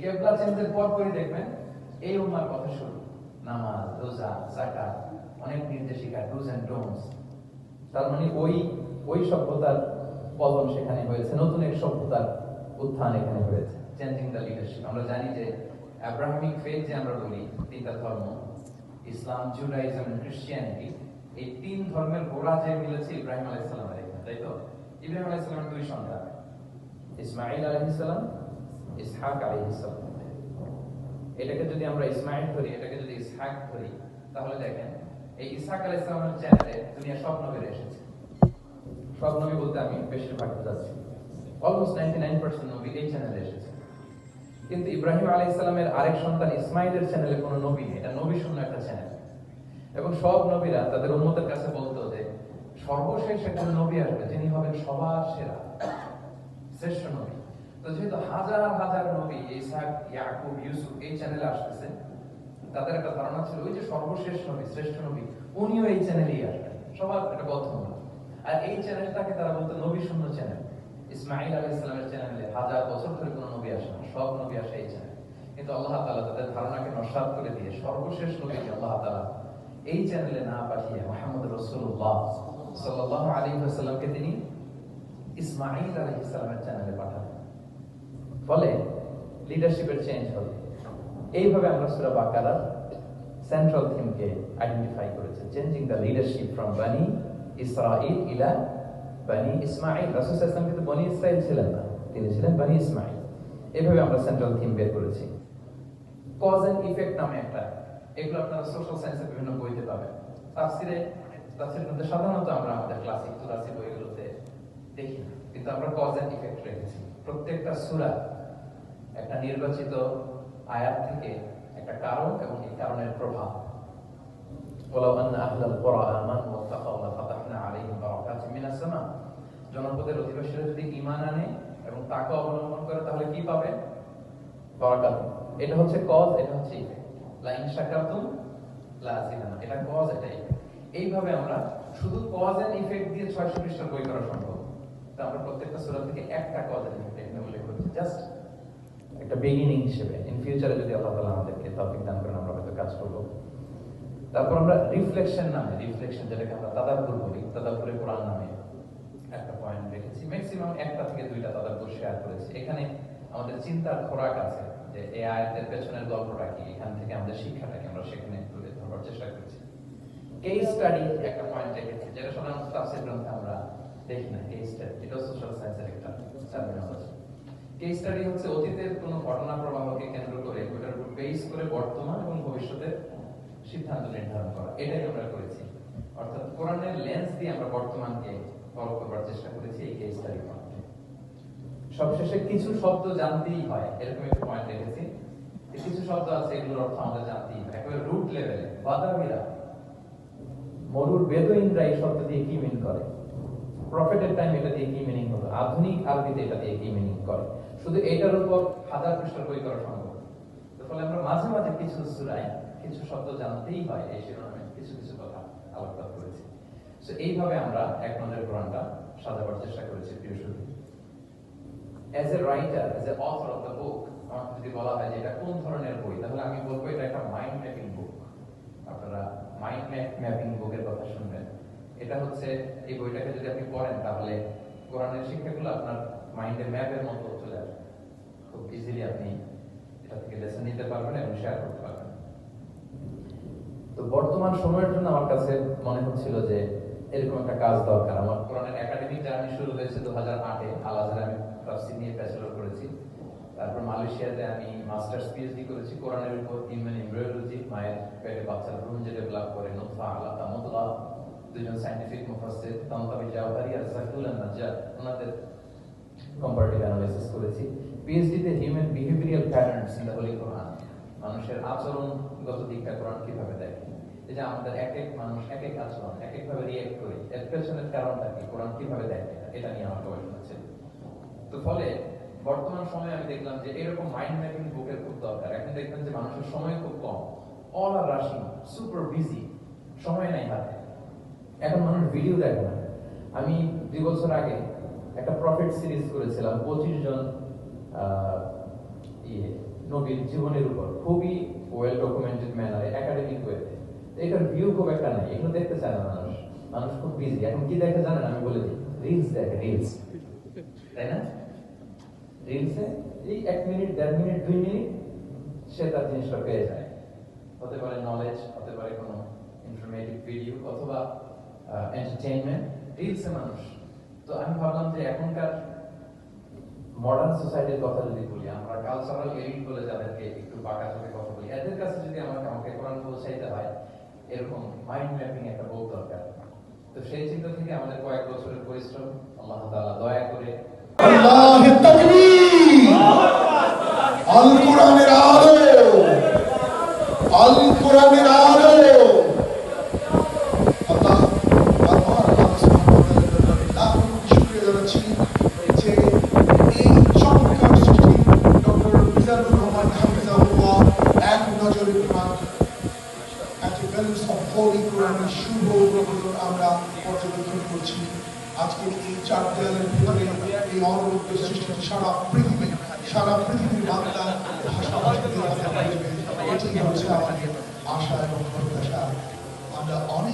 কেবলা চেঞ্জের পর পরই দেখবেন এই উম্মার কথা শুরু, নামাজ, রোজা, যাকাত, অনেক নির্দেশিকা, ডুজ এন্ড ডোন্টস। তার মানে ওই সভ্যতার পতন সেখানে হয়েছে, নতুন এক সভ্যতার উত্থান এখানে হয়েছে। Changing the leadership. আমরা জানি যে আব্রাহামিক ফেথ যে আমরা বলি, তিনটা ধর্ম, ইসলাম, জুডাইজম এন্ড খ্রিস্টিয়ানিটি, এই তিন ধর্মের গোড়া যে মিলেছে ইব্রাহিম আলাইহিস সালামের এখানে, তাই তো? ইব্রাহিম আলাইহিস সালামের দুই সন্তান, ইসমাঈল আলাইহিস সালাম, ইসহাক আলাইহিস সালাম। এটাকে যদি আমরা ইসমাঈল ধরি, এটাকে যদি ইসহাক ধরি, তাহলে দেখেন এই ইসহাক আলাইহিস সালামের চ্যানেলে দুনিয়া সব নবীরা এসেছে। সব নবী বলতে আমি বেশিরভাগ বোঝাচ্ছি, অলমোস্ট 99% নবী এই চ্যানেলে এসেছে। কিন্তু ইব্রাহিম আলাইহিস সালামের আরেক সন্তান ইসমাঈলের চ্যানেলে কোনো নবী নেই, এটা নবী শূন্য একটা চ্যানেল। এবং সব নবীরা তাদের উম্মতের কাছে বলতো যে সর্বশেষ একজন নবী আসবে যিনি হবেন সবার সেরা, শ্রেষ্ঠ নবী। তো যেহেতু হাজার হাজার নবী ইসহাক, ইয়াকুব, ইউসুফ এই চ্যানেলে আসতেছে, তাদের একটা ধারণা ছিল ওই যে সর্বশেষ নবী, শ্রেষ্ঠ নবী, উনিও এই চ্যানেলেই আসবেন, সবার একটা বদ্ধমূল। আর এই চ্যানেলটাকে তারা বলতো নবী শূন্য চ্যানেল। ইসমাঈল আলাইহিস সালামের চ্যানেলে হাজার বছর ধরে কোনো নবী আসে না, সব নবী আসে এই চ্যানেলে। কিন্তু আল্লাহ তাআলা তাদের ধারণাকে নস্যাৎ করে দিয়ে সর্বশেষ নবীকে আল্লাহ তাআলা এই চ্যানেলে না পাঠিয়ে মুহাম্মদ রাসূলুল্লাহ সাল্লাল্লাহু আলাইহি ওয়াসাল্লামকে তিনি ইসমাঈল আলাইহিস সালামের চ্যানেলে পাঠালেন। ফলে লিডারশিপের চেঞ্জ হলো। এইভাবে আমরা সূরা বাকারার সেন্ট্রাল থিমকে আইডেন্টিফাই করেছি, চেঞ্জিং দ্য লিডারশিপ ফ্রম বনি ইসরাঈল ইলা বনি ইসমাঈল। রাসূল সাল্লাল্লাহু আলাইহি ওয়াসাল্লাম কিন্তু বনি ইসরাঈল ছিলেন না, তিনি ছিলেন বনি ইসমাঈল। এইভাবে আমরা সেন্ট্রাল থিম বের করেছি। কজ এন্ড ইফেক্ট নামে একটা, এগুলো আপনারা সোশ্যাল সায়েন্সের বিভিন্ন বইতে পাবেন। তাফসিরের মধ্যে সাধারণত আমরা আমাদের ক্লাসিক তুরাসি বইগুলোতে দেখি না, কিন্তু আমরা কজ এন্ড ইফেক্ট রেখেছি। প্রত্যেকটা সূরা একটা নির্বাচিত আয়াত থেকে একটা কারণ এবং এই কারণের প্রভাব। ওয়ালাউ আন্না আহলাল কুরা আমানু ওয়াত্তাকাউ লাফাতাহনা আলাইহিম বারাকাতিম মিনাস সামা। জনপদের অধিবাসীরা যদি ঈমান আনে এবং তাকওয়া অবলম্বন করে তাহলে কি পাবে? বারাকাত। এটা হচ্ছে কজ, এটা হচ্ছে ইফেক্ট। লা ইন শাকারতুম লা আযিদানা, এটা কজ, এটা ইফেক্ট। এইভাবে আমরা শুধু কজ এন্ড ইফেক্ট দিয়ে 600 পৃষ্ঠার বই করা সম্ভব। তো আমরা প্রত্যেকটা সূরা থেকে একটা কজ এন্ড ইফেক্ট এখানে উল্লেখ করেছি, জাস্ট একটা বিগিনিং হিসেবে। ইন ফিউচারে যদি আল্লাহ তাআলা আমাদেরকে তৌফিক দান করেন আমরা হয়তো কাজ করব। তারপর আমরা রিফ্লেকশন নামে, রিফ্লেকশন যেটাকে আমরা তাদাব্বুর বলি, তাদাব্বুরে কোরআন নামে একটা পয়েন্ট রেখেছি। ম্যাক্সিমাম একটা থেকে দুইটা তাদাব্বুর শেয়ার করেছি। এখানে আমাদের চিন্তার খোরাক আছে যে এই আয়াতের পেছনের গল্পটা কি, এখান থেকে আমাদের শিক্ষাটা কি, আমরা সেখানে তুলে ধরার চেষ্টা করেছি। কেস স্টাডি একটা পয়েন্ট রেখেছি, যেটা সাধারণত তাফসীর গ্রন্থে আমরা দেখি না। কেস স্টাডি এটা সোশ্যাল সায়েন্সের একটা টার্মিনোলজি। কেস স্টাডি হচ্ছে অতীতের কোনো ঘটনা প্রবাহকে কেন্দ্র করে ওটার উপর বেস করে বর্তমান এবং ভবিষ্যতের সিদ্ধান্ত নির্ধারণ করা, এটাই আমরা করেছি। অর্থাৎ কোরআনের লেন্স দিয়ে আমরা বর্তমানকে ফলো করবার চেষ্টা করেছি এই কেস স্টাডি পয়েন্টে। সবশেষে কিছু শব্দ জানতেই হয়, এরকম একটা পয়েন্ট রেখেছি। কিছু শব্দ আছে এগুলোর অর্থ আমাদের জানতেই হয়, একেবারে রুট লেভেলে। বাদাবিরা, মরুর বেদুইনরা এই শব্দ দিয়ে কি মিন করে, প্রফেটের টাইম এটা দিয়ে কি মিনিং হলো, আধুনিক আরবিতে এটা দিয়ে কি মিনিং করে, শুধু এটার উপর হাজার পৃষ্ঠার বই করা সম্ভব। ফলে আমরা মাঝে মাঝে কিছু সূরায় কিছু শব্দ জানতেই হয়, এই শিরোনামে কিছু কিছু কথা আলোকপাত করেছি। সো এইভাবে আমরা এক নজরে কোরআনটা সাজাবার চেষ্টা করেছি। প্রিয় সুধী, as a writer, as a author of the book, আমাকে যদি বলা হয় যে এটা কোন ধরনের বই, তাহলে আমি বলবো এটা একটা মাইন্ড ম্যাপিং বুক। আপনারা মাইন্ড ম্যাপিং বুকের কথা শুনবেন। এটা হচ্ছে এই বইটাকে যদি আপনি পড়েন তাহলে কোরআনের শিক্ষাগুলো আপনার মাইন্ডের ম্যাপের মতো চলে আসবে। খুব ইজিলি আপনি এটা থেকে লেসন নিতে পারবেন এবং শেয়ার করতে পারবেন। তো বর্তমান সময়ের জন্য আমার কাছে মনে হচ্ছিল যে এরকম একটা কাজ দরকার। আমার কোরআনের একাডেমিক জার্নি শুরু হয়েছে 2008-এ। আল আজহারে আমি তাফসীর নিয়ে ব্যাচেলর করেছি। তারপর মালয়েশিয়াতে আমি মাস্টার্স পিএইচডি করেছি কোরআনের উপর, হিউম্যান এমব্রিওলজি। মায়ের পেটে বাচ্চার ভ্রূণ যে ডেভেলপ করে, নুতফা, আলাকা, মুদগা, দুজন সায়েন্টিফিক মুফাসসির তানতাবি জাওহারি আর জাকিউল নাজ্জার, ওনাদের কম্পারেটিভ অ্যানালাইসিস করেছি। পিএইচডিতে human behavioural patterns in the holy Quran, মানুষের আচরণগত দিকটা কোরআন কিভাবে দেখে, এই যে আমাদের এক এক মানুষ এক এক আচরণ এক এক ভাবে রিঅ্যাক্ট করে, এর পেছনের কারণটা কি, কোরআন কিভাবে দেখে, এটা নিয়ে আমার গবেষণা ছিল। তো ফলে বর্তমান সময়ে আমি দেখলাম যে এরকম মাইন্ড ম্যাপিং বুকের খুব দরকার। এখন দেখবেন যে মানুষের সময় খুব কম, all are rushing, super busy, সময় নাই হাতে। এখন মানুষ ভিডিও দেখে না। আমি 2 বছর আগে একটা প্রফিট সিরিজ করেছিলাম, 25 জন নবীর জীবনের উপর খুবই ওয়েল ডকুমেন্টেড ম্যানারে একাডেমিক ওয়েতে। এটার ভিউ খুব একটা নাই, এগুলো দেখতে চায় না মানুষ। মানুষ খুব বিজি। এখন কি দেখে জানেন? আমি বলে দিই, রিলস দেখে, রিলস, তাই না? রিলসে এই 1 মিনিট, 1.5 মিনিট, 2 মিনিট সে তার জিনিসটা পেয়ে যায়। হতে পারে নলেজ, হতে পারে কোনো ইনফরমেটিভ ভিডিও, অথবা এন্টারটেইনমেন্ট, রিলসে মানুষ। তো আমি ভাবলাম যে এখনকার মডার্ন সোসাইটির কথা যদি বলি, আমরা কালচারাল এলিট বলে যাদেরকে একটু বাঁকা চোখে কথা বলি, এদের কাছে যদি আমাকে কোরআন পৌঁছাইতে হয়, এরকম মাইন্ড ম্যাপিং একটা বই দরকার। তো সেই চিন্তা থেকে আমাদের কয়েক বছরের পরিশ্রম, আল্লাহ তাআলা দয়া করে আল্লাহু তাকবীর, আল কোরআনের আলো, আল কোরআনের আলো। আল্লাহ শুকরিয়া জানাচ্ছি যে এই চমৎকার সৃষ্টি ডক্টর মিজানুর রহমান হাফিজাহুল্লাহ এক নজরে কোরআন, একটা ব্যালেন্স অফ হোলি কোরআনের শুভ প্রবর্তন আমরা পর্যবেক্ষণ করছি। আজকের এই 4 দেয়ালের ভিতরে এই অনবদ্য সৃষ্টিটি সারা পৃথিবীর বাংলা ভাষাভাষীদের হাতে পৌঁছবে, এটি হচ্ছে আমাদের আশা এবং প্রত্যাশা। আমরা অনেক